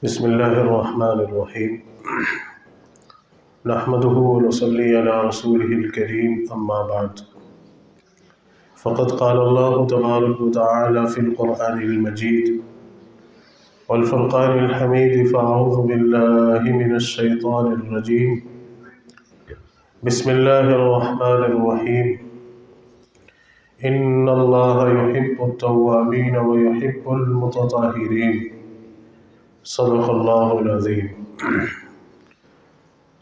بسم اللہ الرحمن الرحیم نحمده ونصلي على رسوله الكريم اما بعد فقد قال الله تبارك وتعالى في القرآن المجيد والفرقان الحميد فأعوذ بالله من الشيطان الرجيم بسم الله الرحمن الرحيم إن الله يحب التوابين ويحب المتطهرين صدق اللہ العظیم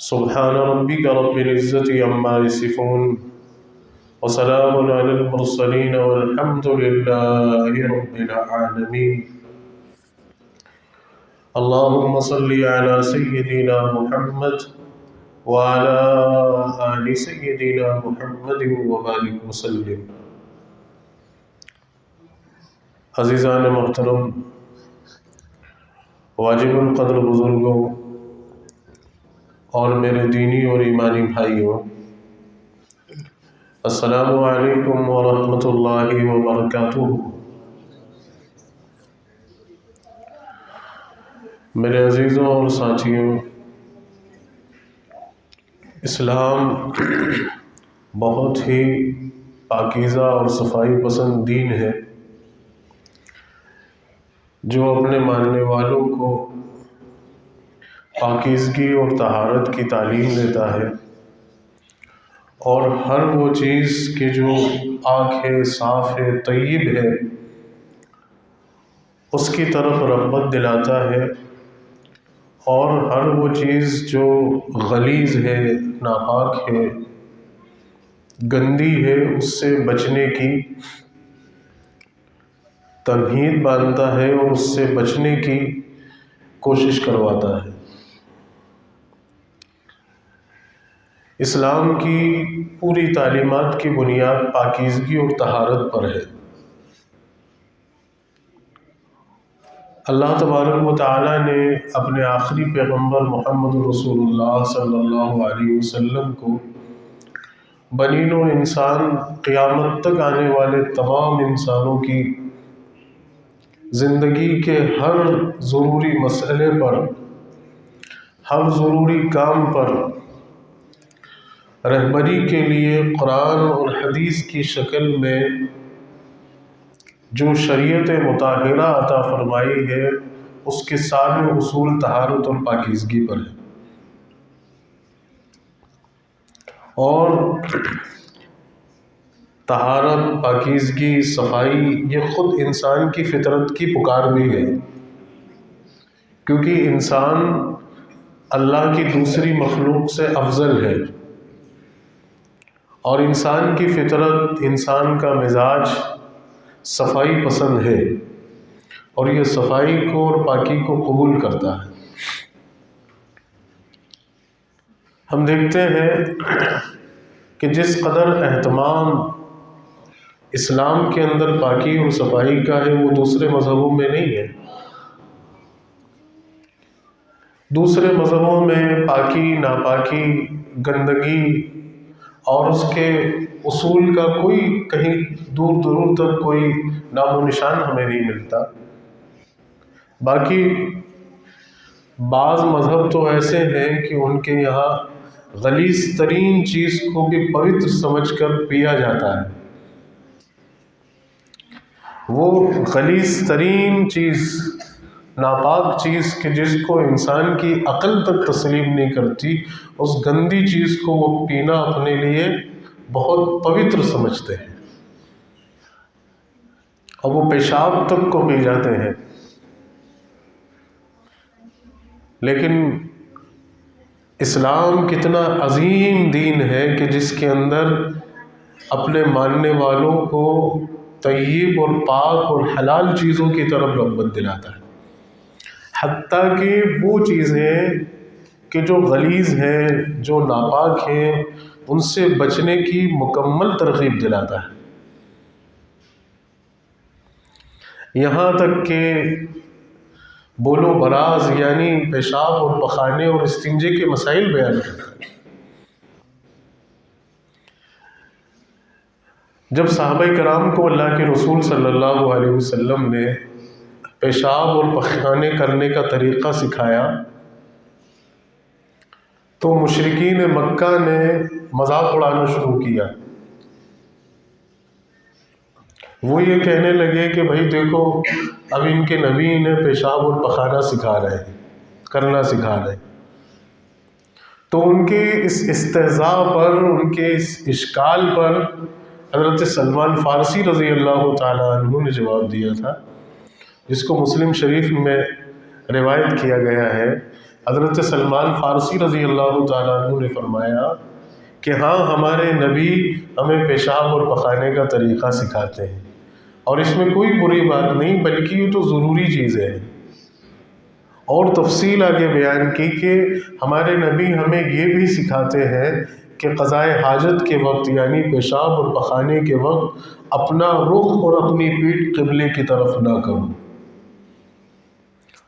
سبحان ربک رب العزة عما یصفون وسلام علی المرسلین والحمد للہ رب العالمین اللہم صل علی سیدنا محمد وعلی آل سیدنا محمد وبارک وسلم۔ عزیزان محترم، واجب القدر بزرگوں اور میرے دینی اور ایمانی بھائیوں، السلام علیکم ورحمۃ اللہ وبرکاتہ۔ میرے عزیزوں اور ساتھیوں، اسلام بہت ہی پاکیزہ اور صفائی پسند دین ہے جو اپنے ماننے والوں کو پاکیزگی اور طہارت کی تعلیم دیتا ہے، اور ہر وہ چیز کہ جو پاک ہے، صاف ہے، طیب ہے، اس کی طرف رغبت دلاتا ہے، اور ہر وہ چیز جو غلیظ ہے، ناپاک ہے، گندی ہے، اس سے بچنے کی تمہید باندھتا ہے اور اس سے بچنے کی کوشش کرواتا ہے۔ اسلام کی پوری تعلیمات کی بنیاد پاکیزگی اور طہارت پر ہے۔ اللہ تبارک و تعالیٰ نے اپنے آخری پیغمبر محمد رسول اللہ صلی اللہ علیہ وسلم کو بنی نوع انسان، قیامت تک آنے والے تمام انسانوں کی زندگی کے ہر ضروری مسئلے پر، ہر ضروری کام پر رہبری کے لیے قرآن اور حدیث کی شکل میں جو شریعت مطہرہ عطا فرمائی ہے، اس کے سارے اصول طہارت اور پاکیزگی پر ہیں، اور طہارت، پاکیزگی، صفائی یہ خود انسان کی فطرت کی پکار بھی ہے، کیونکہ انسان اللہ کی دوسری مخلوق سے افضل ہے، اور انسان کی فطرت، انسان کا مزاج صفائی پسند ہے، اور یہ صفائی کو اور پاکی کو قبول کرتا ہے۔ ہم دیکھتے ہیں کہ جس قدر اہتمام اسلام کے اندر پاکی اور صفائی کا ہے، وہ دوسرے مذہبوں میں نہیں ہے۔ دوسرے مذہبوں میں پاکی، ناپاکی، گندگی اور اس کے اصول کا کوئی کہیں دور دور تک کوئی نام و نشان ہمیں نہیں ملتا۔ باقی بعض مذہب تو ایسے ہیں کہ ان کے یہاں غلیظ ترین چیز کو بھی پوتر سمجھ کر پیا جاتا ہے۔ وہ غلیظ ترین چیز، ناپاک چیز کہ جس کو انسان کی عقل تک تسلیم نہیں کرتی، اس گندی چیز کو وہ پینا اپنے لیے بہت پوتر سمجھتے ہیں، اور وہ پیشاب تک کو پی جاتے ہیں۔ لیکن اسلام کتنا عظیم دین ہے کہ جس کے اندر اپنے ماننے والوں کو طیب اور پاک اور حلال چیزوں کی طرف رغبت دلاتا ہے، حتیٰ کہ وہ چیزیں کہ جو غلیظ ہیں، جو ناپاک ہیں، ان سے بچنے کی مکمل ترغیب دلاتا ہے۔ یہاں تک کہ بول و براز یعنی پیشاب اور پخانے اور استنجے کے مسائل بیان کرتا ہے۔ جب صحابہ کرام کو اللہ کے رسول صلی اللہ علیہ وسلم نے پیشاب اور پخانے کرنے کا طریقہ سکھایا تو مشرکین مکہ نے مذاق اڑانا شروع کیا۔ وہ یہ کہنے لگے کہ بھائی دیکھو، اب ان کے نبی انہیں پیشاب اور پخانہ سکھا رہے ہیں، کرنا سکھا رہے ہیں۔ تو ان کے اس استہزاء پر، ان کے اس اشکال پر حضرت سلمان فارسی رضی اللہ تعالیٰ عنہ نے جواب دیا تھا، جس کو مسلم شریف میں روایت کیا گیا ہے۔ حضرت سلمان فارسی رضی اللہ تعالیٰ عنہ نے فرمایا کہ ہاں، ہمارے نبی ہمیں پیشاب اور پخانے کا طریقہ سکھاتے ہیں، اور اس میں کوئی بری بات نہیں، بلکہ یہ تو ضروری چیز ہے۔ اور تفصیل آگے بیان کی کہ ہمارے نبی ہمیں یہ بھی سکھاتے ہیں کہ قضائے حاجت کے وقت، یعنی پیشاب اور پخانے کے وقت، اپنا رخ اور اپنی پیٹھ قبلے کی طرف نہ کرو،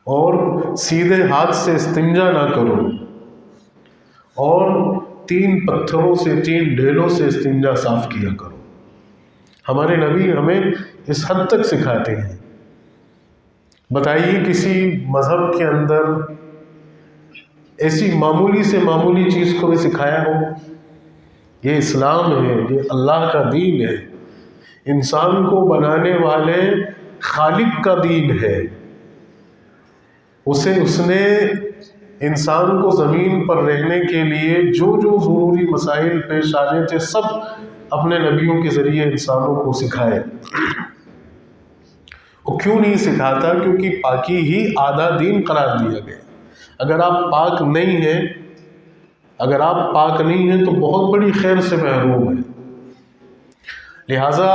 اور سیدھے ہاتھ سے استنجا نہ کرو، اور 3 پتھروں سے، 3 ڈھیلوں سے استنجا صاف کیا کرو۔ ہمارے نبی ہمیں اس حد تک سکھاتے ہیں۔ بتائیے کسی مذہب کے اندر ایسی معمولی سے معمولی چیز کو بھی سکھایا ہو؟ یہ اسلام ہے، یہ اللہ کا دین ہے، انسان کو بنانے والے خالق کا دین ہے۔ اس نے انسان کو زمین پر رہنے کے لیے جو جو ضروری مسائل پیش آنے تھے، سب اپنے نبیوں کے ذریعے انسانوں کو سکھائے۔ وہ کیوں نہیں سکھاتا؟ کیونکہ پاکی ہی آدھا دین قرار دیا گیا۔ اگر آپ پاک نہیں ہیں، تو بہت بڑی خیر سے محروم ہیں۔ لہٰذا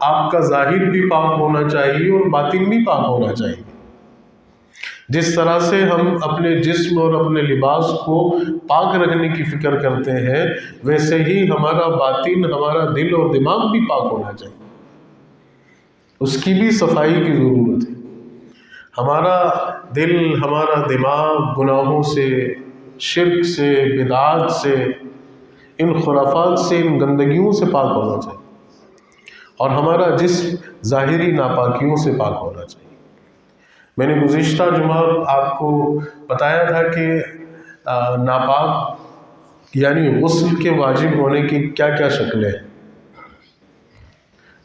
آپ کا ظاہر بھی پاک ہونا چاہیے اور باطن بھی پاک ہونا چاہیے۔ جس طرح سے ہم اپنے جسم اور اپنے لباس کو پاک رکھنے کی فکر کرتے ہیں، ویسے ہی ہمارا باطن، ہمارا دل اور دماغ بھی پاک ہونا چاہیے۔ اس کی بھی صفائی کی ضرورت ہے۔ ہمارا دل، ہمارا دماغ گناہوں سے، شرک سے، بدعات سے، ان خرافات سے، ان گندگیوں سے پاک ہونا چاہیے، اور ہمارا جسم ظاہری ناپاکیوں سے پاک ہونا چاہیے۔ میں نے گزشتہ جمعہ آپ کو بتایا تھا کہ ناپاک یعنی غسل کے واجب ہونے کی کیا کیا شکلیں ہیں۔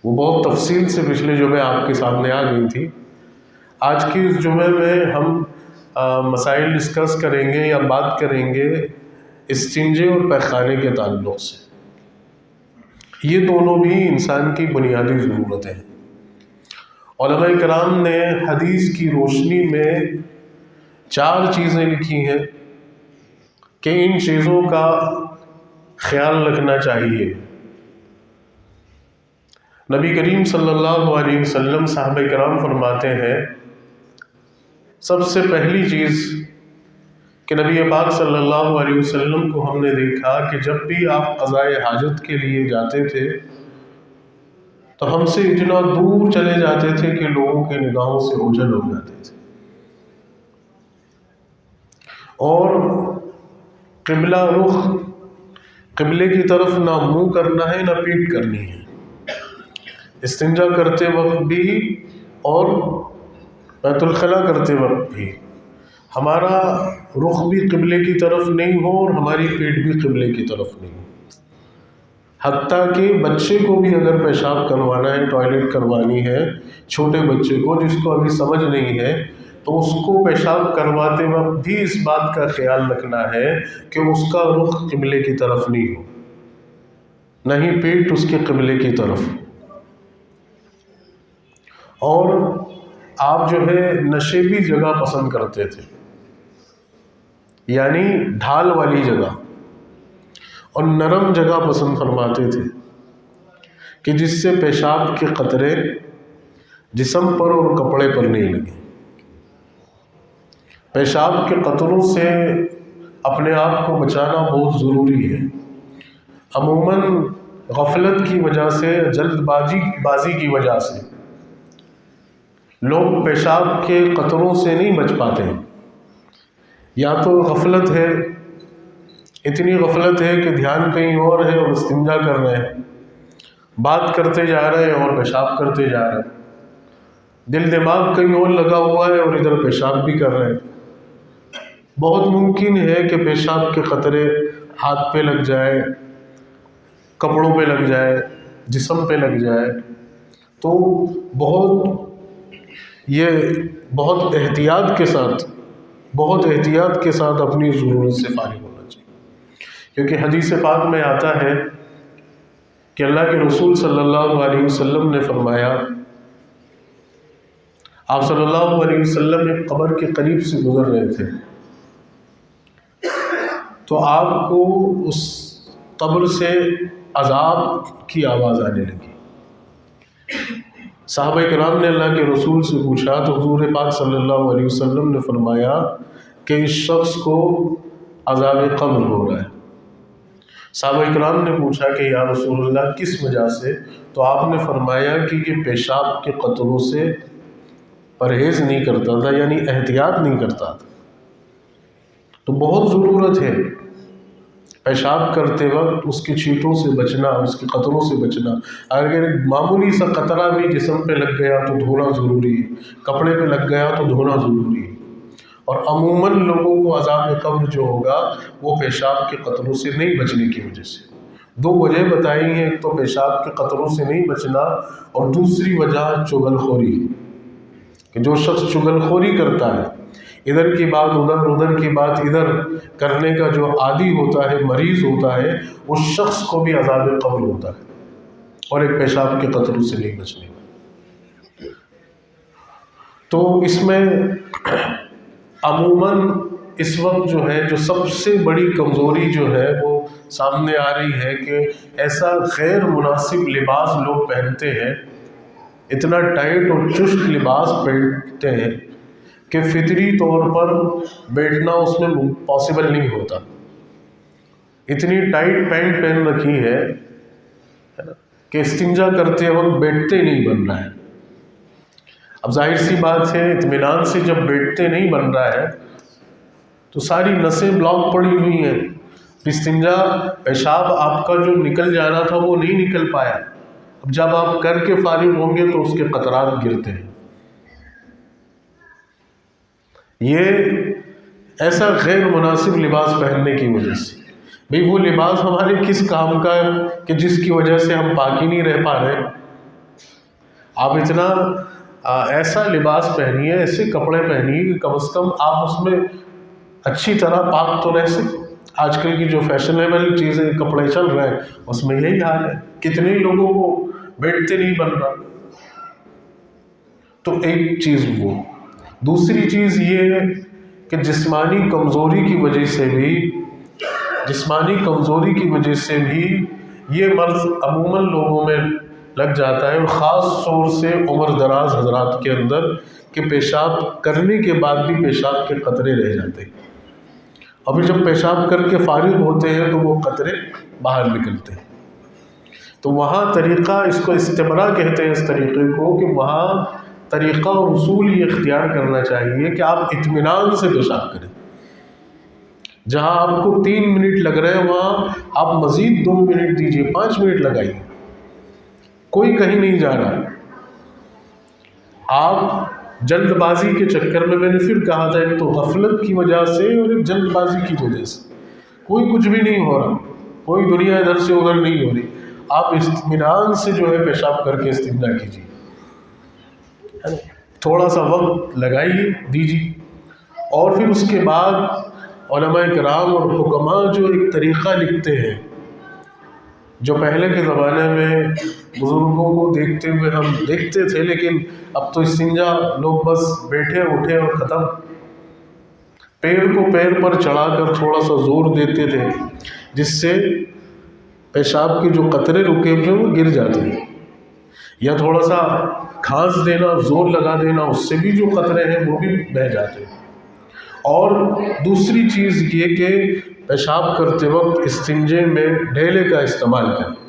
وہ بہت تفصیل سے پچھلے جمعے آپ کے سامنے آ گئی تھی۔ آج کی اس جمعے میں ہم مسائل ڈسکس کریں گے یا بات کریں گے استنجے اور پیخانے کے تعلق سے۔ یہ دونوں بھی انسان کی بنیادی ضرورتیں ہیں۔ علماء کرام نے حدیث کی روشنی میں 4 چیزیں لکھی ہیں کہ ان چیزوں کا خیال رکھنا چاہیے۔ نبی کریم صلی اللہ علیہ وسلم، صحابہ کرام فرماتے ہیں، سب سے پہلی چیز کہ نبی پاک صلی اللہ علیہ وسلم کو ہم نے دیکھا کہ جب بھی آپ قضائے حاجت کے لیے جاتے تھے تو ہم سے اتنا دور چلے جاتے تھے کہ لوگوں کے نگاہوں سے اوجھل ہو جاتے تھے، اور قبلہ رخ، قبلے کی طرف نہ منہ کرنا ہے نہ پیٹھ کرنی ہے، استنجا کرتے وقت بھی اور بیت الخلا کرتے وقت بھی ہمارا رخ بھی قبلے کی طرف نہیں ہو اور ہماری پیٹھ بھی قبلے کی طرف نہیں ہو۔ حتیٰ کہ بچے کو بھی اگر پیشاب کروانا ہے، ٹوائلٹ کروانی ہے، چھوٹے بچے کو جس کو ابھی سمجھ نہیں ہے، تو اس کو پیشاب کرواتے وقت بھی اس بات کا خیال رکھنا ہے کہ اس کا رخ قبلے کی طرف نہیں ہو، نہ ہی پیٹھ اس کے قبلے کی طرف۔ اور آپ جو ہے نشیبی جگہ پسند کرتے تھے، یعنی ڈھال والی جگہ اور نرم جگہ پسند فرماتے تھے کہ جس سے پیشاب کے قطرے جسم پر اور کپڑے پر نہیں لگیں۔ پیشاب کے قطروں سے اپنے آپ کو بچانا بہت ضروری ہے۔ عموماً غفلت کی وجہ سے، جلد بازی کی وجہ سے لوگ پیشاب کے قطروں سے نہیں بچ پاتے ہیں۔ یا تو غفلت ہے، اتنی غفلت ہے کہ دھیان کہیں اور ہے اور استنجا کر رہے ہیں، بات کرتے جا رہے ہیں اور پیشاب کرتے جا رہے ہیں، دل دماغ کہیں اور لگا ہوا ہے اور ادھر پیشاب بھی کر رہے ہیں۔ بہت ممکن ہے کہ پیشاب کے قطرے ہاتھ پہ لگ جائے، کپڑوں پہ لگ جائے، جسم پہ لگ جائے، تو بہت احتیاط کے ساتھ اپنی ضرورت سے فارغ ہونا چاہیے، کیونکہ حدیث پاک میں آتا ہے کہ اللہ کے رسول صلی اللہ علیہ وسلم نے فرمایا، آپ صلی اللہ علیہ وسلم ایک قبر کے قریب سے گزر رہے تھے تو آپ کو اس قبر سے عذاب کی آواز آنے لگی۔ صحابہ کرام نے اللہ کے رسول سے پوچھا تو حضور پاک صلی اللہ علیہ وسلم نے فرمایا کہ اس شخص کو عذاب قبر ہو رہا ہے۔ صحابہ کرام نے پوچھا کہ یا رسول اللہ کس وجہ سے؟ تو آپ نے فرمایا کہ یہ پیشاب کے قطروں سے پرہیز نہیں کرتا تھا، یعنی احتیاط نہیں کرتا تھا۔ تو بہت ضرورت ہے پیشاب کرتے وقت اس کی چھینٹوں سے بچنا، اس کے قطروں سے بچنا۔ اگر ایک معمولی سا قطرہ بھی جسم پہ لگ گیا تو دھونا ضروری ہے، کپڑے پہ لگ گیا تو دھونا ضروری ہے۔ اور عموماً لوگوں کو عذاب قبر جو ہوگا وہ پیشاب کے قطروں سے نہیں بچنے کی وجہ سے۔ دو وجہ بتائی ہیں، ایک تو پیشاب کے قطروں سے نہیں بچنا اور دوسری وجہ چغل خوری، کہ جو شخص چغل خوری کرتا ہے، ادھر کی بات ادھر، ادھر کی بات ادھر کرنے کا جو عادی ہوتا ہے، مریض ہوتا ہے، اس شخص کو بھی عذاب قبر ہوتا ہے اور ایک پیشاب کے قطروں سے نہیں بچنے کا۔ تو اس میں عموماً اس وقت جو ہے جو سب سے بڑی کمزوری جو ہے وہ سامنے آ رہی ہے کہ ایسا غیر مناسب لباس لوگ پہنتے ہیں، اتنا ٹائٹ اور چست لباس پہنتے ہیں کہ فطری طور پر بیٹھنا اس میں پاسبل نہیں ہوتا۔ اتنی ٹائٹ پینٹ پہن رکھی ہے کہ استنجا کرتے وقت بیٹھتے نہیں بن رہا ہے۔ اب ظاہر سی بات ہے اطمینان سے جب بیٹھتے نہیں بن رہا ہے تو ساری نسیں بلاک پڑی ہوئی ہیں، استنجا پیشاب آپ کا جو نکل جانا تھا وہ نہیں نکل پایا۔ اب جب آپ کر کے فارغ ہوں گے تو اس کے قطرات گرتے ہیں۔ یہ ایسا غیر مناسب لباس پہننے کی وجہ سے، بھئی وہ لباس ہمارے کس کام کا ہے کہ جس کی وجہ سے ہم پاک ہی نہیں رہ پا رہے۔ آپ اتنا ایسا لباس پہنیے، ایسے کپڑے پہنیے کہ کم از کم آپ اس میں اچھی طرح پاک تو رہ سکیں۔ آج کل کی جو فیشنیبل چیزیں کپڑے چل رہے ہیں اس میں یہی حال ہے، کتنے لوگوں کو بیٹھتے نہیں بن رہا۔ تو ایک چیز وہ، دوسری چیز یہ ہے کہ جسمانی کمزوری کی وجہ سے بھی یہ مرض عموماً لوگوں میں لگ جاتا ہے، اور خاص طور سے عمر دراز حضرات کے اندر، کہ پیشاب کرنے کے بعد بھی پیشاب کے قطرے رہ جاتے ہیں، اور پھر جب پیشاب کر کے فارغ ہوتے ہیں تو وہ قطرے باہر نکلتے ہیں۔ تو وہاں طریقہ، اس کو استبرا کہتے ہیں اس طریقے کو، کہ وہاں طریقہ اور اصول یہ اختیار کرنا چاہیے کہ آپ اطمینان سے پیشاب کریں۔ جہاں آپ کو 3 منٹ لگ رہے ہیں وہاں آپ مزید 2 منٹ دیجیے، 5 منٹ لگائیے، کوئی کہیں نہیں جا رہا۔ آپ جلد بازی کے چکر میں نے پھر کہا تھا، ایک تو غفلت کی وجہ سے اور ایک جلد بازی کی وجہ سے کوئی کچھ بھی نہیں ہو رہا، کوئی دنیا ادھر سے ادھر نہیں ہو رہی۔ آپ اطمینان سے جو ہے پیشاب کر کے استنجا کیجیے، تھوڑا سا وقت لگائیے، دیجیے، اور پھر اس کے بعد علماء کرام اور حکماء جو ایک طریقہ لکھتے ہیں، جو پہلے کے زمانے میں بزرگوں کو دیکھتے ہوئے ہم دیکھتے تھے، لیکن اب تو استنجا لوگ بس بیٹھے اٹھے اور ختم۔ پیر کو پیر پر چڑھا کر تھوڑا سا زور دیتے تھے جس سے پیشاب کے جو قطرے رکے ہوئے وہ گر جاتے ہیں، یا تھوڑا سا کھانس دینا، زور لگا دینا، اس سے بھی جو قطرے ہیں وہ بھی بہہ جاتے ہیں۔ اور دوسری چیز یہ کہ پیشاب کرتے وقت استنجے میں ڈھیلے کا استعمال کریں،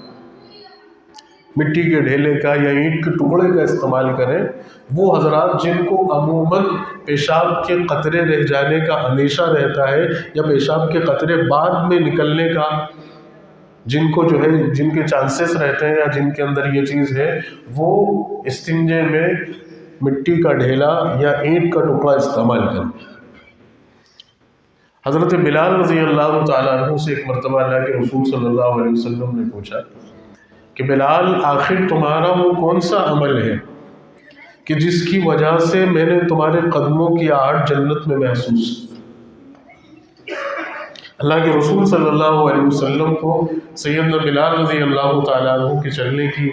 مٹی کے ڈھیلے کا یا اینٹ کے ٹکڑے کا استعمال کریں۔ وہ حضرات جن کو عموماً پیشاب کے قطرے رہ جانے کا اندیشہ رہتا ہے، یا پیشاب کے قطرے بعد میں نکلنے کا جن کو جو ہے جن کے چانسز رہتے ہیں، یا جن کے اندر یہ چیز ہے، وہ استنجے میں مٹی کا ڈھیلا یا اینٹ کا ٹکڑا استعمال کریں۔ حضرت بلال رضی اللہ تعالیٰ عنہ سے ایک مرتبہ اللہ کے رسول صلی اللہ علیہ وسلم نے پوچھا کہ بلال، آخر تمہارا وہ کون سا عمل ہے کہ جس کی وجہ سے میں نے تمہارے قدموں کی آہٹ جنت میں محسوس کی؟ اللہ کے رسول صلی اللہ علیہ وسلم کو سیدنا بلال رضی اللہ تعالیٰ عنہ کے چلنے کی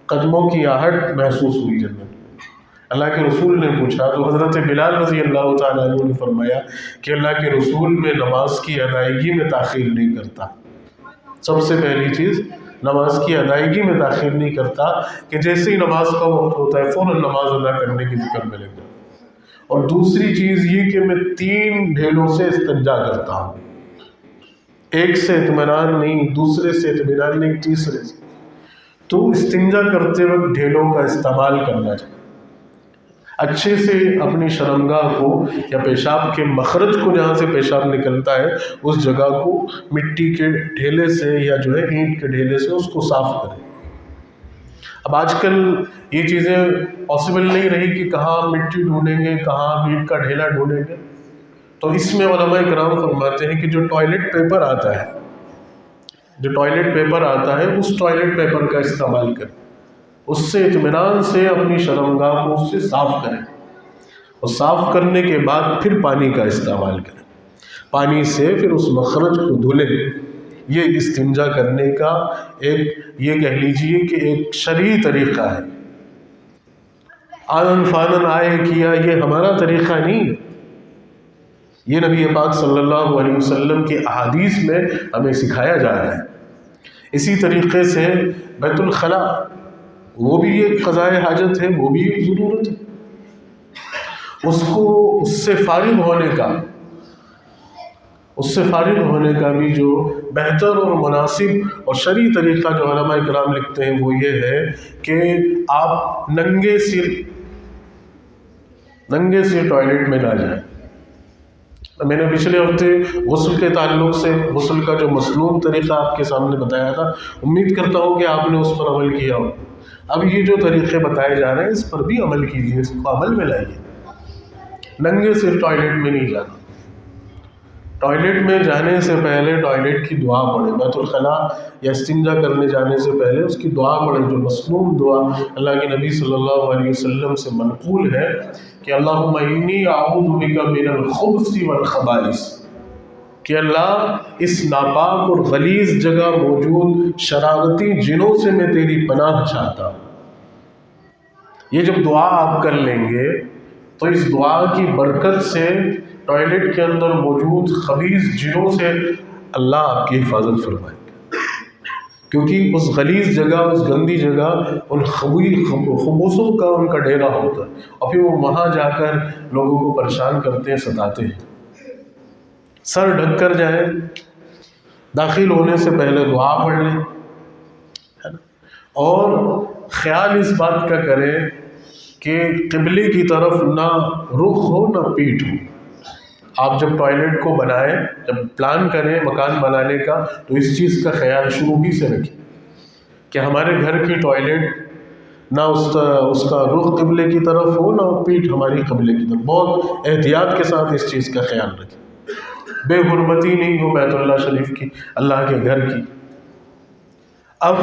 قدموں کی آہٹ محسوس ہوئی جنت میں۔ اللہ کے رسول نے پوچھا تو حضرت بلال رضی اللہ تعالیٰ عنہ نے فرمایا کہ اللہ کے رسول میں نماز کی ادائیگی میں تاخیر نہیں کرتا۔ سب سے پہلی چیز، نماز کی ادائیگی میں تاخیر نہیں کرتا کہ جیسے ہی نماز کا وقت ہوتا ہے فوراً نماز ادا کرنے کی فکر میں لگ جاتا۔ اور دوسری چیز یہ کہ میں 3 ڈھیلوں سے استنجا کرتا ہوں، ایک سے اطمینان نہیں، دوسرے سے اطمینان نہیں، تیسرے سے۔ تو استنجا کرتے وقت ڈھیلوں کا استعمال کرنا چاہیے، اچھے سے اپنی شرمگاہ کو یا پیشاب کے مخرج کو جہاں سے پیشاب نکلتا ہے اس جگہ کو مٹی کے ڈھیلے سے یا جو ہے اینٹ کے ڈھیلے سے اس کو صاف کریں۔ اب آج کل یہ چیزیں پاسبل نہیں رہی کہ کہاں مٹی ڈھونڈیں گے، کہاں اینٹ کا ڈھیلا ڈھونڈیں گے، تو اس میں علماء کرام فرماتے ہیں کہ جو ٹوائلٹ پیپر آتا ہے، اس ٹوائلٹ پیپر کا استعمال کریں، اس سے اطمینان سے اپنی شرمگاہ کو اس سے صاف کریں، اور صاف کرنے کے بعد پھر پانی کا استعمال کریں، پانی سے پھر اس مخرج کو دھلیں۔ یہ استنجا کرنے کا ایک، یہ کہہ لیجئے کہ ایک شرعی طریقہ ہے۔ آنن فانن آئے کیا، یہ ہمارا طریقہ نہیں ہے، یہ نبی پاک صلی اللہ علیہ وسلم کے احادیث میں ہمیں سکھایا جا رہا ہے۔ اسی طریقے سے بیت الخلاء، وہ بھی ایک قضاء حاجت ہے، وہ بھی ایک ضرورت ہے، اس سے فارغ ہونے کا بھی جو بہتر اور مناسب اور شرعی طریقہ جو علماء کرام لکھتے ہیں وہ یہ ہے کہ آپ ننگے سر ٹوائلٹ میں نہ جائیں۔ میں نے پچھلے ہفتے غسل کے تعلق سے غسل کا جو مسنون طریقہ آپ کے سامنے بتایا تھا، امید کرتا ہوں کہ آپ نے اس پر عمل کیا ہو۔ اب یہ جو طریقے بتائے جا رہے ہیں اس پر بھی عمل کیجیے، اس کو عمل میں لائیے۔ ننگے سر ٹوائلٹ میں نہیں جانا، ٹوائلٹ میں جانے سے پہلے ٹوائلٹ کی دعا پڑھیں، بیت الخلاء یا استنجا کرنے جانے سے پہلے اس کی دعا پڑھیں، جو مسنون دعا اللہ کے نبی صلی اللہ علیہ وسلم سے منقول ہے کہ اللہم انی اعوذ بک من الخبث والخبائث، کہ اللہ اس ناپاک اور غلیظ جگہ موجود شرارتی جنوں سے میں تیری پناہ چاہتا ہوں۔ یہ جب دعا آپ کر لیں گے تو اس دعا کی برکت سے ٹوائلٹ کے اندر موجود خبیث جنوں سے اللہ آپ کی حفاظت فرمائے گا، کیونکہ اس غلیظ جگہ، اس گندی جگہ ان خبوثوں کا ان کا ڈیرا ہوتا ہے، اور پھر وہ وہاں جا کر لوگوں کو پریشان کرتے ہیں، ستاتے ہیں۔ سر ڈھک کر جائیں، داخل ہونے سے پہلے دعا پڑھ لیں، اور خیال اس بات کا کریں کہ قبلے کی طرف نہ رخ ہو نہ پیٹھ ہو۔ آپ جب ٹوائلٹ کو بنائیں، جب پلان کریں مکان بنانے کا، تو اس چیز کا خیال شروع ہی سے رکھیں کہ ہمارے گھر کی ٹوائلٹ نہ اس کا رخ قبلے کی طرف ہو، نہ پیٹھ ہماری قبلے کی طرف۔ بہت احتیاط کے ساتھ اس چیز کا خیال رکھیں، بے حرمتی نہیں ہو بیت اللہ شریف کی، اللہ کے گھر کی۔ اب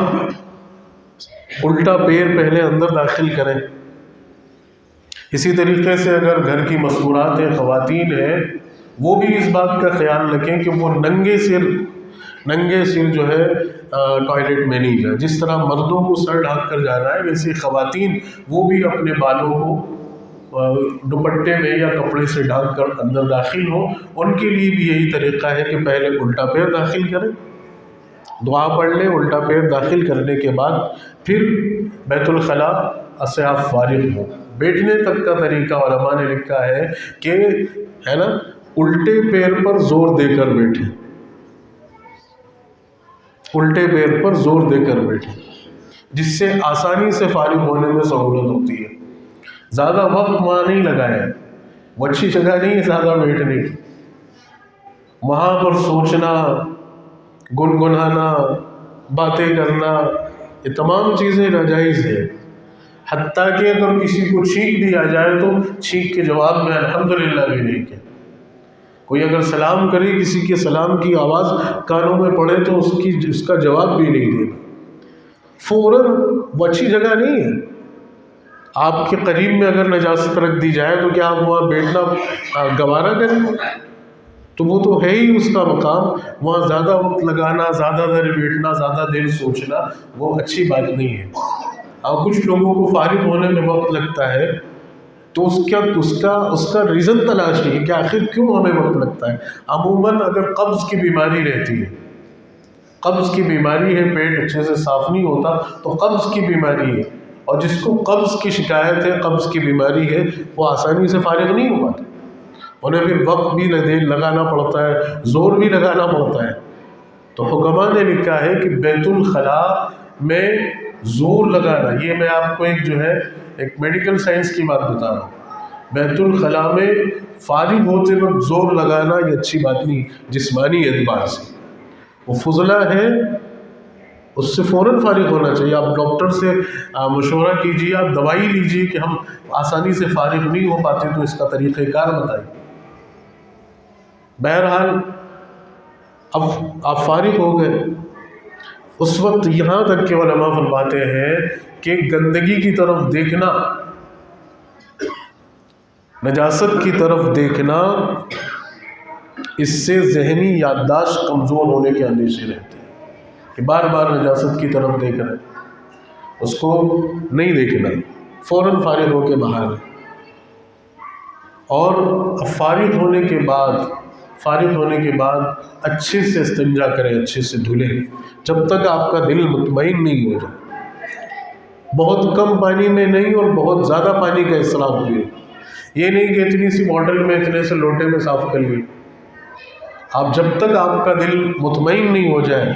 الٹا پیر پہلے اندر داخل کریں۔ اسی طریقے سے اگر گھر کی مستورات ہیں، خواتین ہیں، وہ بھی اس بات کا خیال رکھیں کہ وہ ننگے سر جو ہے ٹوائلٹ میں نہیں جائیں۔ جس طرح مردوں کو سر ڈھانپ کر جانا ہے، ویسے خواتین وہ بھی اپنے بالوں کو دوپٹے میں یا کپڑے سے ڈھانپ کر اندر داخل ہوں۔ ان کے لیے بھی یہی طریقہ ہے کہ پہلے الٹا پیر داخل کریں، دعا پڑھ لیں، الٹا پیر داخل کرنے کے بعد پھر بیت الخلاء سے آپ فارغ ہوں۔ بیٹھنے تک کا طریقہ علماء نے لکھا ہے کہ الٹے پیر پر زور دے کر بیٹھیں، الٹے پیر پر زور دے کر بیٹھیں، جس سے آسانی سے فارغ ہونے میں سہولت ہوتی ہے۔ زیادہ وقت وہاں نہیں لگائیں، وہ اچھی جگہ نہیں ہے زیادہ بیٹھنے کی، وہاں پر سوچنا، گنگنانا، باتیں کرنا، یہ تمام چیزیں ناجائز ہے۔ حتیٰ کہ اگر کسی کو چھینک بھی آ جائے تو چھینک کے جواب میں الحمدللہ بھی نہیں کہ کوئی اگر سلام کرے، کسی کے سلام کی آواز کانوں میں پڑے تو اس کا جواب بھی نہیں دینا فوراً۔ وہ اچھی جگہ نہیں ہے۔ آپ کے قریب میں اگر نجاست رکھ دی جائے تو کیا آپ وہاں بیٹھنا گوارا کریں گے؟ تو وہ تو ہے ہی اس کا مقام، وہاں زیادہ وقت لگانا، زیادہ دیر بیٹھنا، زیادہ دیر سوچنا وہ اچھی بات نہیں ہے۔ اور کچھ لوگوں کو فارغ ہونے میں وقت لگتا ہے تو اس کا ریزن تلاشی ہے کہ آخر کیوں ہمیں وقت لگتا ہے۔ عموماً اگر قبض کی بیماری رہتی ہے، قبض کی بیماری ہے، پیٹ اچھے سے صاف نہیں ہوتا تو قبض کی بیماری ہے، اور جس کو قبض کی شکایت ہے، قبض کی بیماری ہے، وہ آسانی سے فارغ نہیں ہو پاتے، انہیں پھر وقت بھی لگانا پڑتا ہے، زور بھی لگانا پڑتا ہے۔ تو حکماء نے لکھا ہے کہ بیت الخلاء میں زور لگانا، یہ میں آپ کو ایک میڈیکل سائنس کی بات بتا رہا ہوں، بیت الخلاء میں فارغ ہوتے وقت زور لگانا یہ اچھی بات نہیں جسمانی اعتبار سے، وہ فضلہ ہے، اس سے فوراً فارغ ہونا چاہیے۔ آپ ڈاکٹر سے مشورہ کیجیے، آپ دوائی لیجیے کہ ہم آسانی سے فارغ نہیں ہو پاتے تو اس کا طریقہ کار بتائیے۔ بہرحال اب آپ فارغ ہو گئے، اس وقت یہاں تک کہ علماء فرماتے ہیں کہ گندگی کی طرف دیکھنا، نجاست کی طرف دیکھنا، اس سے ذہنی یادداشت کمزور ہونے کے اندیشے رہتے ہیں کہ بار بار نجاست کی طرف دیکھ رہے ہیں، اس کو نہیں دیکھنا، فوراً فارغ ہو کے باہر۔ اور فارغ ہونے کے بعد اچھے سے استنجا کریں، اچھے سے دھلیں، جب تک آپ کا دل مطمئن نہیں ہو جائے۔ بہت کم پانی میں نہیں اور بہت زیادہ پانی کا اسراف بھی نہیں، یہ نہیں کہ اتنی سی بوٹل میں اتنے سے لوٹے میں صاف کر لیے۔ آپ جب تک آپ کا دل مطمئن نہیں ہو جائے،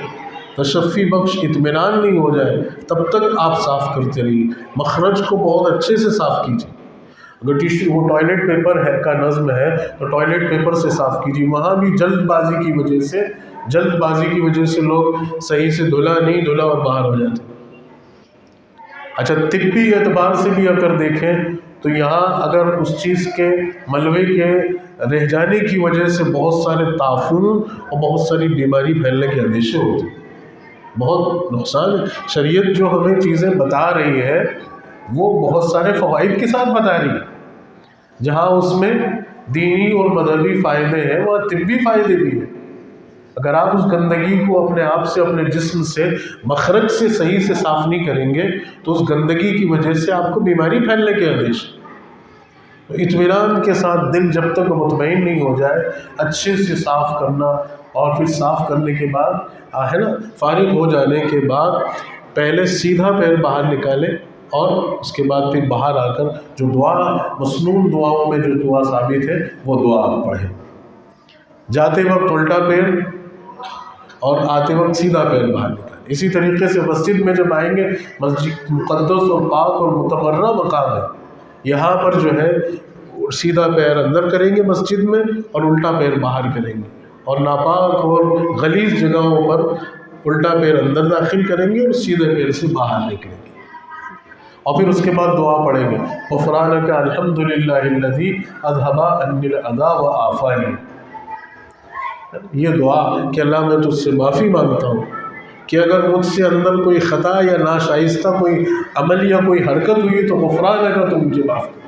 تشفی بخش اطمینان نہیں ہو جائے، تب تک آپ صاف کرتے رہیے۔ مخرج کو بہت اچھے سے صاف کیجیے، اگر ٹیشو وہ ٹوائلٹ پیپر کا نظم ہے تو ٹوائلٹ پیپر سے صاف کیجیے۔ وہاں بھی جلد بازی کی وجہ سے لوگ صحیح سے دھلا اور باہر ہو جاتے ہیں۔ اچھا، طبی اعتبار سے بھی اگر دیکھیں تو یہاں اگر اس چیز کے ملبے کے رہ جانے کی وجہ سے بہت سارے تعفن اور بہت ساری بیماری پھیلنے کے اندیشے ہوتے ہیں، بہت نقصان ہے۔ شریعت جو ہمیں چیزیں بتا رہی ہے وہ بہت سارے فوائد کے ساتھ بتا رہی ہے، جہاں اس میں دینی اور مذہبی فائدے ہیں وہاں طبی فائدے بھی ہیں۔ اگر آپ اس گندگی کو اپنے آپ سے، اپنے جسم سے، مخرج سے صحیح سے صاف نہیں کریں گے تو اس گندگی کی وجہ سے آپ کو بیماری پھیلنے کے اندیشے۔ تو اطمینان کے ساتھ دل جب تک مطمئن نہیں ہو جائے، اچھے سے صاف کرنا، اور پھر صاف کرنے کے بعد فارغ ہو جانے کے بعد پہلے سیدھا پیر باہر نکالیں، اور اس کے بعد پھر باہر آ کر جو دعا، مسنون دعاؤں میں جو دعا ثابت ہے وہ دعا آپ پڑھیں۔ جاتے وقت الٹا پیر اور آتے وقت سیدھا پیر باہر نکالیں۔ اسی طریقے سے مسجد میں جب آئیں گے، مسجد مقدس اور پاک اور متبرہ مقام ہے، یہاں پر سیدھا پیر اندر کریں گے مسجد میں اور الٹا پیر باہر کریں گے، اور ناپاک اور غلیظ جگہوں پر الٹا پیر اندر داخل کریں گے اور سیدھے پیر سے باہر نکلیں گے، اور پھر اس کے بعد دعا پڑھیں گے، غفرانک الحمدللہ الذی اذھب عنی الاذی وعافانی۔ یہ دعا کہ اللہ میں تجھ سے معافی مانگتا ہوں کہ اگر مجھ سے اندر کوئی خطا یا ناشائستہ کوئی عمل یا کوئی حرکت ہوئی تو غفرانک، تو مجھے معاف کر،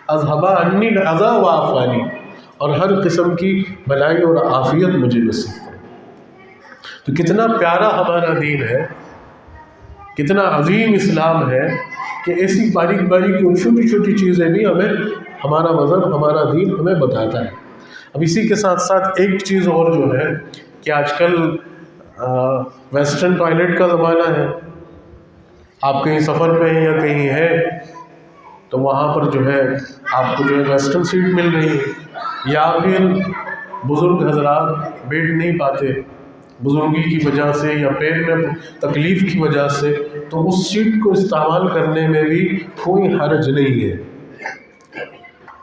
اذھب عنی الاذی وعافانی، اور ہر قسم کی بھلائی اور عافیت مجھے نصیب کرو۔ تو کتنا پیارا ہمارا دین ہے، کتنا عظیم اسلام ہے کہ ایسی باریک باریک اور چھوٹی چھوٹی چیزیں بھی ہمیں ہمارا مذہب، ہمارا دین ہمیں بتاتا ہے۔ اب اسی کے ساتھ ساتھ ایک چیز اور جو ہے کہ آج کل ویسٹرن ٹوائلٹ کا زمانہ ہے، آپ کہیں سفر پہ ہیں یا کہیں ہیں تو وہاں پر آپ کو ویسٹرن سیٹ مل رہی ہے، یا پھر بزرگ حضرات بیٹھ نہیں پاتے بزرگی کی وجہ سے یا پیر میں تکلیف کی وجہ سے، تو اس سیٹ کو استعمال کرنے میں بھی کوئی حرج نہیں ہے،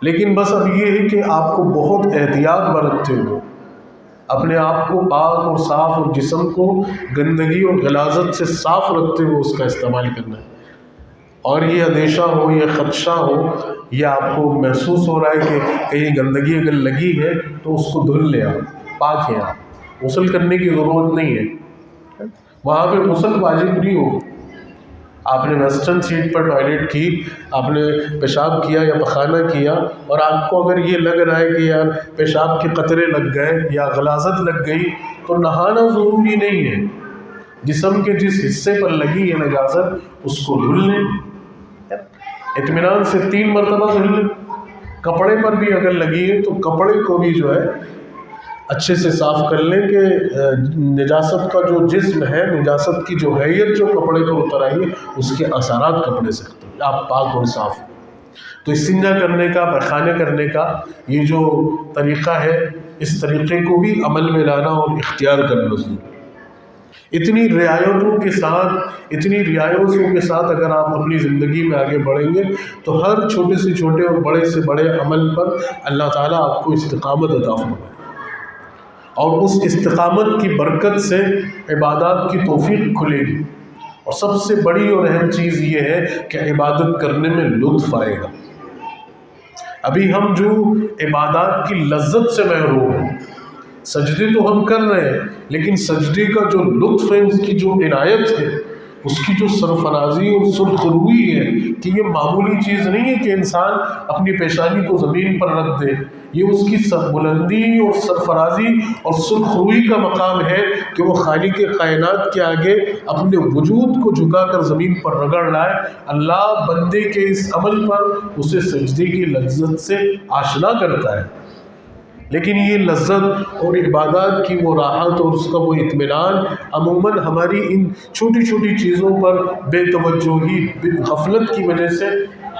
لیکن بس اب یہ ہے کہ آپ کو بہت احتیاط برتتے ہوئے اپنے آپ کو پاک اور صاف اور جسم کو گندگی اور غلاظت سے صاف رکھتے ہوئے اس کا استعمال کرنا ہے۔ اور یہ اندیشہ ہو یا خدشہ ہو یا آپ کو محسوس ہو رہا ہے کہ کہیں گندگی اگر لگی ہے تو اس کو دھل لیں آپ، پاک ہیں آپ، غسل کرنے کی ضرورت نہیں ہے، وہاں پہ غسل واجب نہیں ہو۔ آپ نے ویسٹرن سیٹ پر ٹوائلٹ کی، آپ نے پیشاب کیا یا پخانہ کیا، اور آپ کو اگر یہ لگ رہا ہے کہ یار پیشاب کے قطرے لگ گئے یا غلاظت لگ گئی تو نہانا ضروری نہیں ہے۔ جسم کے جس حصے پر لگی ہے نجاست اس کو دھل لیں، اطمینان سے 3 مرتبہ دھل لیں۔ کپڑے پر بھی اگر لگی ہے تو کپڑے کو بھی جو ہے اچھے سے صاف کر لیں کہ نجاست کا جو جسم ہے، نجاست کی جو حیت جو کپڑے پر اتر آئی ہے اس کے اثرات کپڑے سے ختم، آپ پاک اور صاف ہیں۔ تو استنجا کرنے کا، پیخانے کرنے کا یہ جو طریقہ ہے، اس طریقے کو بھی عمل میں لانا اور اختیار کرنا ضروری۔ اتنی رعایتوں کے ساتھ، اتنی رعایتوں کے ساتھ اگر آپ اپنی زندگی میں آگے بڑھیں گے تو ہر چھوٹے سے چھوٹے اور بڑے سے بڑے عمل پر اللہ تعالیٰ آپ کو استقامت عطا فرمائے، اور اس استقامت کی برکت سے عبادات کی توفیق کھلے گی۔ اور سب سے بڑی اور اہم چیز یہ ہے کہ عبادت کرنے میں لطف آئے گا۔ ابھی ہم جو عبادات کی لذت سے محروم ہیں، سجدے تو ہم کر رہے ہیں لیکن سجدے کا جو لطف ہے، اس کی جو عنایت ہے، اس کی جو سرفرازی اور سرخ روئی ہے کہ یہ معمولی چیز نہیں ہے کہ انسان اپنی پیشانی کو زمین پر رکھ دے، یہ اس کی بلندی اور سرفرازی اور سرخ روئی کا مقام ہے کہ وہ خالق کائنات کے آگے اپنے وجود کو جھکا کر زمین پر رگڑ لائے۔ اللہ بندے کے اس عمل پر اسے سجدے کی لذت سے آشنا کرتا ہے، لیکن یہ لذت اور عبادات کی وہ راحت اور اس کا وہ اطمینان عموماً ہماری ان چھوٹی چھوٹی چیزوں پر بے توجہی، غفلت کی وجہ سے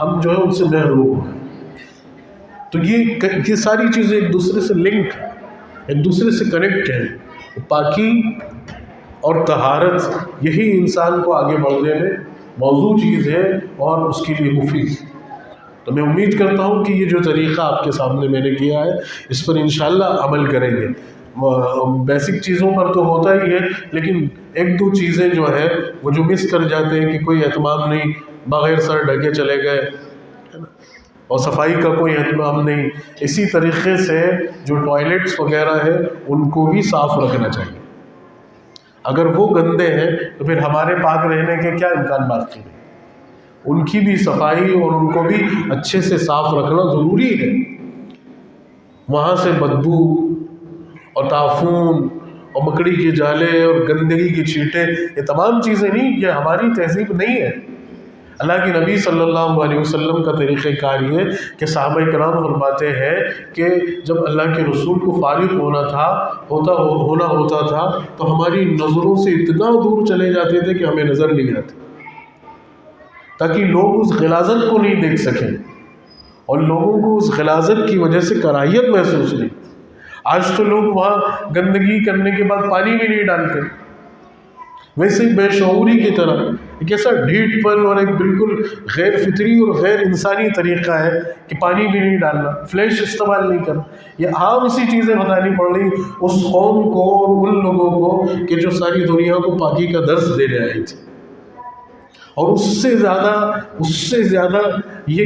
ہم جو ہے ان سے محروم ہیں۔ تو یہ ساری چیزیں ایک دوسرے سے لنک ہیں، ایک دوسرے سے کنیکٹ ہیں۔ پاکی اور طہارت یہی انسان کو آگے بڑھنے میں موضوع چیز ہے اور اس کے لیے مفید۔ تو میں امید کرتا ہوں کہ یہ جو طریقہ آپ کے سامنے میں نے کیا ہے اس پر انشاءاللہ عمل کریں گے۔ بیسک چیزوں پر تو ہوتا ہی ہے، لیکن ایک دو چیزیں جو ہے وہ جو مس کر جاتے ہیں کہ کوئی اہتمام نہیں، بغیر سر ڈھکے چلے گئے، اور صفائی کا کوئی اہتمام نہیں۔ اسی طریقے سے جو ٹوائلٹس وغیرہ ہیں ان کو بھی صاف رکھنا چاہیے۔ اگر وہ گندے ہیں تو پھر ہمارے پاک رہنے کے کیا امکان باقی ہیں؟ ان کی بھی صفائی اور ان کو بھی اچھے سے صاف رکھنا ضروری ہے۔ وہاں سے بدبو اور تعفن اور مکڑی کے جالے اور گندگی کی چھینٹیں، یہ تمام چیزیں نہیں، یہ ہماری تہذیب نہیں ہے۔ اللہ کے نبی صلی اللہ علیہ وسلم کا طریقہ کار یہ کہ صحابہ کرام فرماتے ہیں کہ جب اللہ کے رسول کو فارغ ہوتا تھا تو ہماری نظروں سے اتنا دور چلے جاتے تھے کہ ہمیں نظر نہیں آتی، تاکہ لوگ اس غلاظت کو نہیں دیکھ سکیں، اور لوگوں کو اس غلاظت کی وجہ سے کراہیت محسوس نہیں۔ آج تو لوگ وہاں گندگی کرنے کے بعد پانی بھی نہیں ڈالتے، ویسے بے شعوری کی طرح ایک ایسا ڈھیٹ پن اور ایک بالکل غیر فطری اور غیر انسانی طریقہ ہے کہ پانی بھی نہیں ڈالنا، فلیش استعمال نہیں کرنا۔ یہ عام سی چیزیں بتانی پڑ رہی اس قوم کو اور ان لوگوں کو کہ جو ساری دنیا کو پاکی کا درس دینے آئی تھی۔ اور اس سے زیادہ یہ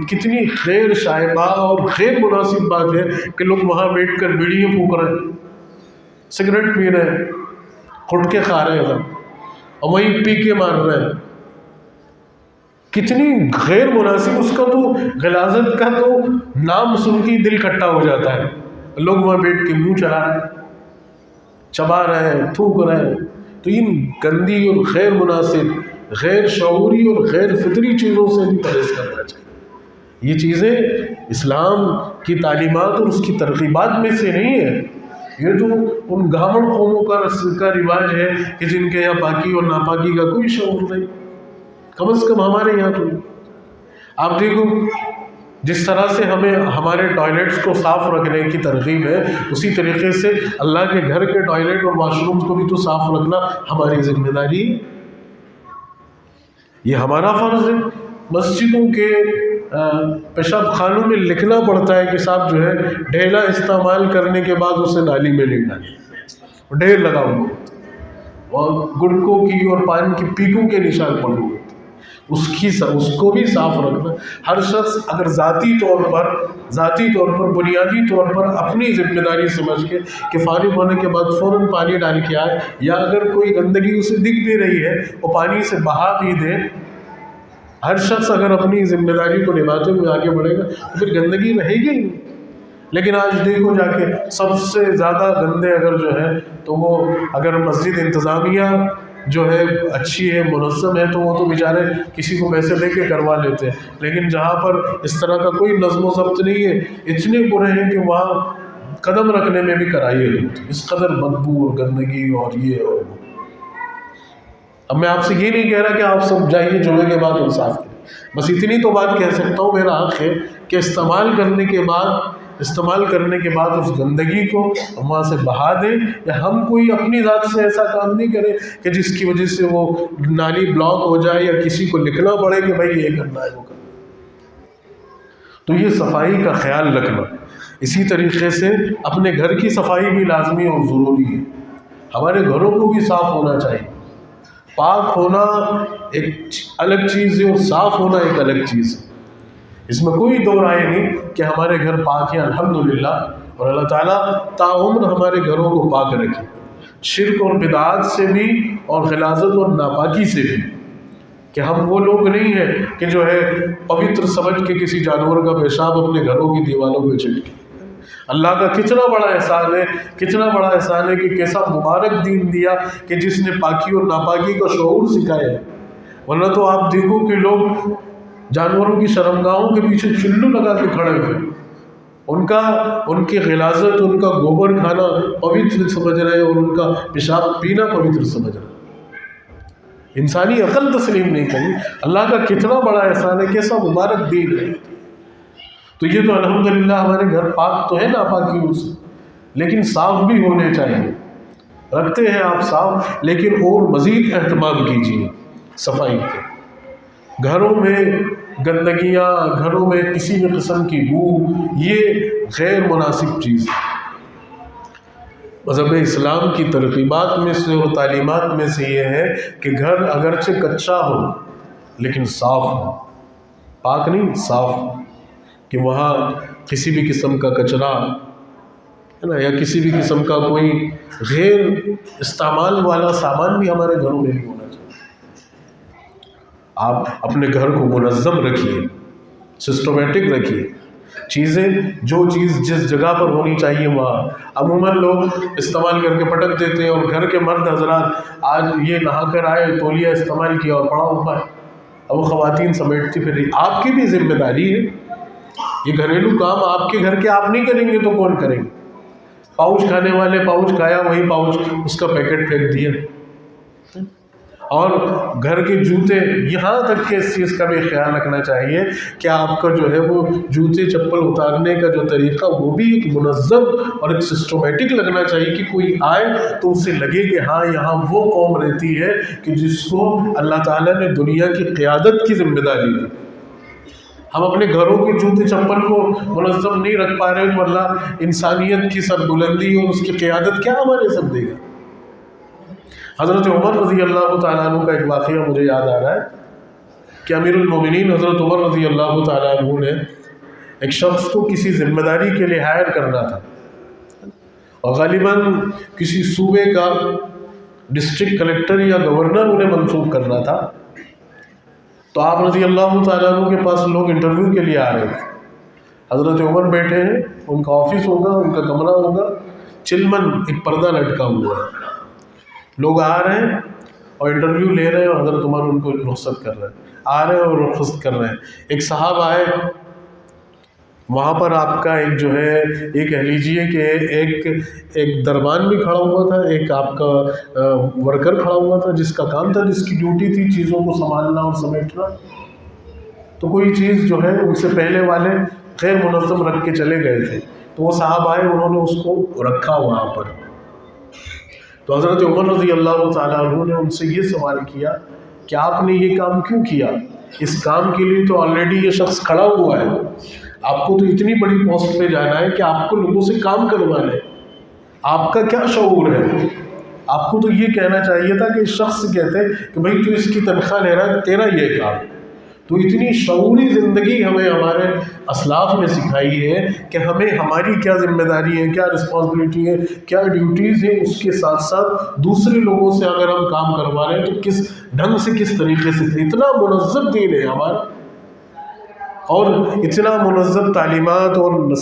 کتنی غیر شائبہ اور غیر مناسب بات ہے کہ لوگ وہاں بیٹھ کر بیڑیاں پھونک رہے ہیں، سگریٹ پی رہے ہیں، گٹکے کھا رہے ہیں اور وہیں پی کے مار رہے ہیں۔ کتنی غیر مناسب، اس کا تو غلاظت کا تو نام سن کے دل کھٹا ہو جاتا ہے۔ لوگ وہاں بیٹھ کے منہ چلا رہے ہیں، چبا رہے ہیں، تھوک رہے ہیں۔ تو ان گندی اور غیر مناسب، غیر شعوری اور غیر فطری چیزوں سے بھی پرہیز کرنا چاہیے۔ یہ چیزیں اسلام کی تعلیمات اور اس کی ترغیبات میں سے نہیں ہے۔ یہ تو ان گھامڑ قوموں کا رواج ہے کہ جن کے یہاں پاکی اور ناپاکی کا کوئی شعور نہیں، کم از کم ہمارے یہاں تو نہیں۔ آپ دیکھو جس طرح سے ہمیں ہمارے ٹوائلٹس کو صاف رکھنے کی ترغیب ہے، اسی طریقے سے اللہ کے گھر کے ٹوائلٹ اور واش رومز کو بھی تو صاف رکھنا ہماری ذمہ داری ہے، یہ ہمارا فرض ہے۔ مسجدوں کے پیشاب خانوں میں لکھنا پڑتا ہے کہ صاحب جو ہے ڈھیلا استعمال کرنے کے بعد اسے نالی میں نہیں ڈالیں، ڈھیر لگا ہوا ہوتا ہے، اور گٹکوں کی اور پان کی پیکوں کے نشان پڑے ہوئے ہوتے ہیں۔ اس کو بھی صاف رکھنا. ہر شخص اگر ذاتی طور پر بنیادی طور پر اپنی ذمہ داری سمجھ کے کہ فارغ ہونے کے بعد فوراً پانی ڈال کے آئے، یا اگر کوئی گندگی اسے دکھ بھی رہی ہے وہ پانی سے بہا بھی دے. ہر شخص اگر اپنی ذمہ داری کو نبھاتے ہوئے آگے بڑھے گا تو پھر گندگی رہے گی ہی نہیں. لیکن آج دیکھو جا کے سب سے زیادہ گندے اگر جو ہے تو وہ اگر مسجد انتظامیہ جو ہے اچھی ہے، منظم ہے، تو وہ تو بیچارے کسی کو پیسے دے کے کروا لیتے ہیں. لیکن جہاں پر اس طرح کا کوئی نظم و ضبط نہیں ہے، اتنے برے ہیں کہ وہاں قدم رکھنے میں بھی کرائیے لگتی، اس قدر بدبو اور گندگی اور یہ اور وہ. اب میں آپ سے یہ نہیں کہہ رہا کہ آپ سب جائیے جمعے کے بعد انصاف کریں، بس اتنی تو بات کہہ سکتا ہوں، میرا حق ہے کہ استعمال کرنے کے بعد اس گندگی کو ہم وہاں سے بہا دیں، یا ہم کوئی اپنی ذات سے ایسا کام نہیں کریں کہ جس کی وجہ سے وہ نالی بلاک ہو جائے یا کسی کو لکھنا پڑے کہ بھائی یہ کرنا ہے وہ کرنا. تو یہ صفائی کا خیال رکھنا. اسی طریقے سے اپنے گھر کی صفائی بھی لازمی اور ضروری ہے. ہمارے گھروں کو بھی صاف ہونا چاہیے. پاک ہونا ایک الگ چیز ہے اور صاف ہونا ایک الگ چیز ہے. اس میں کوئی دو رائے نہیں کہ ہمارے گھر پاک ہیں الحمدللہ، اور اللہ تعالیٰ تاعمر ہمارے گھروں کو پاک رکھے شرک اور بدعات سے بھی اور غلاظت اور ناپاکی سے بھی. کہ ہم وہ لوگ نہیں ہیں کہ جو ہے پوتر سمجھ کے کسی جانور کا پیشاب اپنے گھروں کی دیواروں پہ چھڑکے. اللہ کا کتنا بڑا احسان ہے کہ کیسا مبارک دین دیا کہ جس نے پاکی اور ناپاکی کا شعور سکھایا ہے. ورنہ تو آپ دیکھو کہ لوگ جانوروں کی شرمگاہوں کے پیچھے چلو لگا کے کھڑے ہوئے، ان کی غلاظت، ان کا گوبر کھانا پوتر سمجھ رہے اور ان کا پیشاب پینا پوتر سمجھ رہے. انسانی عقل تسلیم نہیں کری. اللہ کا کتنا بڑا احسان ہے، کیسا مبارک دین ہے. تو یہ تو الحمدللہ ہمارے گھر پاک تو ہے ناپاکیوں سے، لیکن صاف بھی ہونے چاہیے. رکھتے ہیں آپ صاف، لیکن اور مزید اہتمام کیجیے صفائی کے. گھروں میں گندگیاں، گھروں میں کسی بھی قسم کی بو، یہ غیر مناسب چیز ہے. مذہب اسلام کی ترغیبات میں سے اور تعلیمات میں سے یہ ہے کہ گھر اگرچہ کچا ہو لیکن صاف ہو. پاک نہیں، صاف ہو، کہ وہاں کسی بھی قسم کا کچرا ہے نا، یا کسی بھی قسم کا کوئی غیر استعمال والا سامان بھی ہمارے گھروں میں نہیں ہونا چاہیے. آپ اپنے گھر کو منظم رکھیے، سسٹمیٹک رکھیے. جو چیز جس جگہ پر ہونی چاہیے وہاں. عموماً لوگ استعمال کر کے پٹک دیتے ہیں، اور گھر کے مرد حضرات آج یہ نہا کر آئے، تولیہ استعمال کیا اور پڑا ہوا ہے، اب وہ خواتین سمیٹتی پھر رہی. آپ کی بھی ذمہ داری ہے. یہ گھریلو کام آپ کے گھر کے آپ نہیں کریں گے تو کون کریں گے؟ پاؤچ کھانے والے پاؤچ کھایا، وہی پاؤچ اس کا پیکٹ پھینک دیا. اور گھر کے جوتے، یہاں تک کہ اس چیز کا بھی خیال رکھنا چاہیے کہ آپ کا جو ہے وہ جوتے چپل اتارنے کا جو طریقہ وہ بھی ایک منظم اور ایک سسٹمیٹک لگنا چاہیے، کہ کوئی آئے تو اسے لگے کہ ہاں یہاں وہ قوم رہتی ہے کہ جس کو اللہ تعالیٰ نے دنیا کی قیادت کی ذمہ داری دی. ہم اپنے گھروں کے جوتے چپل کو منظم نہیں رکھ پا رہے تو اللہ انسانیت کی سربلندی اور اس کی قیادت کیا ہمارے سب دے گا. حضرت عمر رضی اللہ تعالیٰ عنہ کا ایک واقعہ مجھے یاد آ رہا ہے کہ امیر المومنین حضرت عمر رضی اللہ تعالیٰ عنہ نے ایک شخص کو کسی ذمہ داری کے لیے ہائر کرنا تھا، اور غالباً کسی صوبے کا ڈسٹرکٹ کلیکٹر یا گورنر انہیں منصوب کرنا تھا. تو آپ رضی اللہ تعالیٰ عنہ کے پاس لوگ انٹرویو کے لیے آ رہے تھے. حضرت عمر بیٹھے ہیں، ان کا آفس ہوگا، ان کا کمرہ ہوگا، چلمن ایک پردہ لٹکا ہوا ہے. لوگ آ رہے ہیں اور انٹرویو لے رہے ہیں، اور حضرت عمر ان کو رخصت کر رہے ہیں، آ رہے ہیں اور رخصت کر رہے ہیں. ایک صاحب آئے، وہاں پر آپ کا ایک جو ہے یہ کہہ لیجئے کہ ایک دربان بھی کھڑا ہوا تھا، ایک آپ کا ورکر کھڑا ہوا تھا جس کا کام تھا، جس کی ڈیوٹی تھی چیزوں کو سنبھالنا اور سمیٹنا. تو کوئی چیز جو ہے ان سے پہلے والے غیر منظم رکھ کے چلے گئے تھے، تو وہ صاحب آئے، انہوں نے اس کو رکھا وہاں پر. تو حضرت عمر رضی اللہ تعالیٰ عنہ نے ان سے یہ سوال کیا کہ آپ نے یہ کام کیوں کیا؟ اس کام کے لیے تو آلریڈی یہ شخص کھڑا ہوا ہے، آپ کو تو اتنی بڑی پوسٹ پہ جانا ہے کہ آپ کو لوگوں سے کام کروانا ہے، آپ کا کیا شعور ہے؟ آپ کو تو یہ کہنا چاہیے تھا کہ اس شخص سے کہتے کہ بھائی تو اس کی تنخواہ لے رہا ہے، تیرا یہ کام۔ تو اتنی شعوری زندگی ہمیں ہمارے اسلاف نے سکھائی ہے کہ ہمیں ہماری کیا ذمہ داری ہے، کیا رسپانسبلٹی ہے، کیا ڈیوٹیز ہیں، اس کے ساتھ ساتھ دوسرے لوگوں سے اگر ہم کام کروا رہے ہیں تو کس ڈھنگ سے، کس طریقے سے۔ اتنا منظم دین ہے ہمارا، اور اتنا منظم تعلیمات اور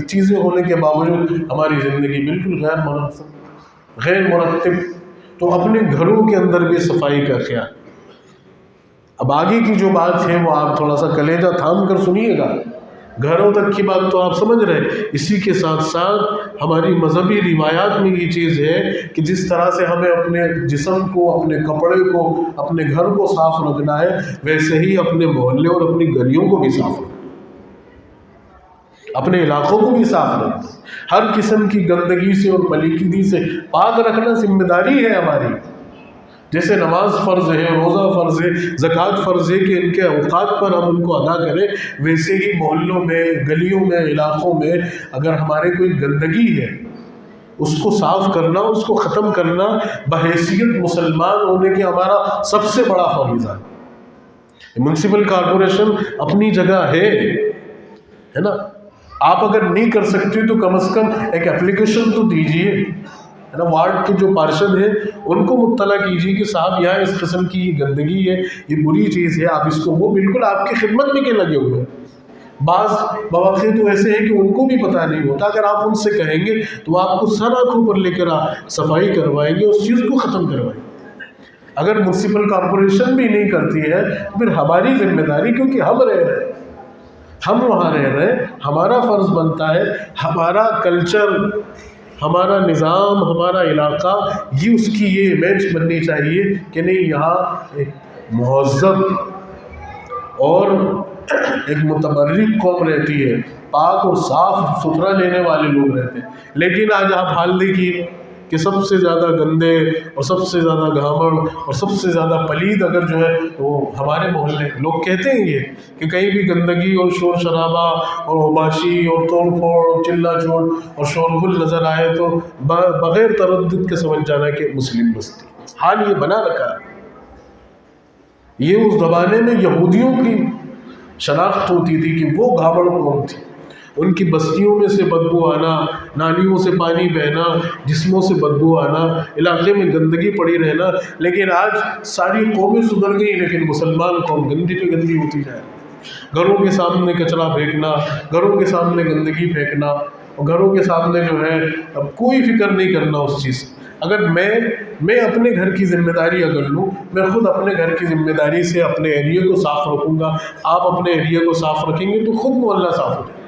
چیزیں ہونے کے باوجود ہماری زندگی بالکل غیر منظم، غیر مرتب۔ تو اپنے گھروں کے اندر بھی صفائی کا خیال۔ اب آگے کی جو بات ہے وہ آپ تھوڑا سا کلیجہ تھام کر سنیے گا۔ گھروں تک کی بات تو آپ سمجھ رہے، اسی کے ساتھ ساتھ ہماری مذہبی روایات میں یہ چیز ہے کہ جس طرح سے ہمیں اپنے جسم کو، اپنے کپڑے کو، اپنے گھر کو صاف رکھنا ہے، ویسے ہی اپنے محلے اور اپنی گلیوں کو بھی صاف رکھنا، اپنے علاقوں کو بھی صاف رکھنا، ہر قسم کی گندگی سے اور پلیدگی سے پاک رکھنا ذمہ داری ہے ہماری۔ جیسے نماز فرض ہے، روزہ فرض ہے، زکوٰۃ فرض ہے کہ ان کے اوقات پر ہم ان کو ادا کریں، ویسے ہی محلوں میں، گلیوں میں، علاقوں میں اگر ہمارے کوئی گندگی ہے، اس کو صاف کرنا، اس کو ختم کرنا بحیثیت مسلمان ہونے کے ہمارا سب سے بڑا فریضہ ہے۔ میونسپل کارپوریشن اپنی جگہ ہے نا، آپ اگر نہیں کر سکتے تو کم از کم ایک اپلیکیشن تو دیجئے، ہے نا، وارڈ کے جو پارشد ہیں ان کو مطلع کیجیے کہ صاحب یہاں اس قسم کی یہ گندگی ہے، یہ بری چیز ہے، آپ اس کو، وہ بالکل آپ کی خدمت میں کے لگے ہوئے ہیں۔ بعض مواقع تو ایسے ہیں کہ ان کو بھی پتہ نہیں ہوتا، اگر آپ ان سے کہیں گے تو آپ کو سر آنکھوں پر لے کر صفائی کروائیں گے، اس چیز کو ختم کروائیں گے۔ اگر میونسپل کارپوریشن بھی نہیں کرتی ہے تو پھر ہماری ذمہ داری، کیونکہ ہم رہ رہے ہیں، ہم وہاں رہ رہے ہیں، ہمارا فرض بنتا ہے، ہمارا کلچر، ہمارا نظام، ہمارا علاقہ، یہ اس کی یہ امیج بننی چاہیے کہ نہیں، یہاں ایک مہذب اور ایک متبرک قوم رہتی ہے، پاک اور صاف ستھرا لینے والے لوگ رہتے ہیں۔ لیکن آج آپ حال دیکھیے کہ سب سے زیادہ گندے اور سب سے زیادہ گھامڑ اور سب سے زیادہ پلید اگر جو ہے وہ ہمارے محلے، لوگ کہتے ہیں یہ کہ کہیں بھی گندگی اور شور شرابہ اور غباشی اور توڑ پھوڑ اور چلا چوڑ اور شور غل نظر آئے تو بغیر تردد کے سمجھ جانا کہ مسلم بستی۔ حال یہ بنا رکھا ہے۔ یہ اس زمانے میں یہودیوں کی شناخت ہوتی تھی کہ وہ گھامڑ قوم تھی، ان کی بستیوں میں سے بدبو آنا، نالیوں سے پانی بہنا، جسموں سے بدبو آنا، علاقے میں گندگی پڑی رہنا۔ لیکن آج ساری قومیں سدھر گئی، لیکن مسلمان قوم گندی پہ گندی ہوتی جائے، گھروں کے سامنے کچرا پھینکنا، گھروں کے سامنے گندگی پھینکنا، اور گھروں کے سامنے جو ہے اب کوئی فکر نہیں کرنا اس چیز سے۔ اگر میں اپنے گھر کی ذمہ داری اگر لوں، میں خود اپنے گھر کی ذمہ داری سے اپنے ایریے کو صاف رکھوں گا، آپ اپنے ایریے کو صاف رکھیں گے تو خود محلہ صاف ہو جائے گا۔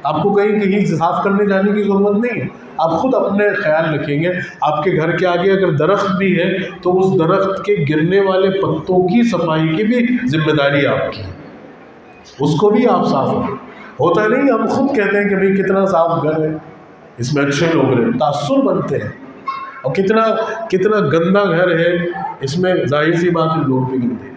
آپ کو کہیں صاف کرنے جانے کی ضرورت نہیں ہے، آپ خود اپنے خیال رکھیں گے۔ آپ کے گھر کے آگے اگر درخت بھی ہے تو اس درخت کے گرنے والے پتوں کی صفائی کی بھی ذمہ داری آپ کی ہے، اس کو بھی آپ صاف رکھیں۔ ہوتا نہیں، ہم خود کہتے ہیں کہ بھئی کتنا صاف گھر ہے، اس میں اچھے لوگ رہے، تاثر بنتے ہیں، اور کتنا گندا گھر ہے، اس میں ظاہر سی بات ہے لوگ بھی گندے ہیں۔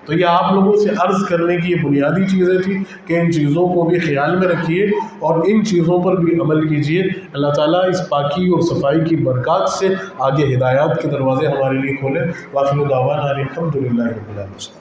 تو یہ آپ لوگوں سے عرض کرنے کی یہ بنیادی چیزیں تھیں کہ ان چیزوں کو بھی خیال میں رکھیے اور ان چیزوں پر بھی عمل کیجیے۔ اللہ تعالیٰ اس پاکی اور صفائی کی برکات سے آگے ہدایات کے دروازے ہمارے لیے کھولے۔ وآخر دعوانا الحمد للہ رب العالمین۔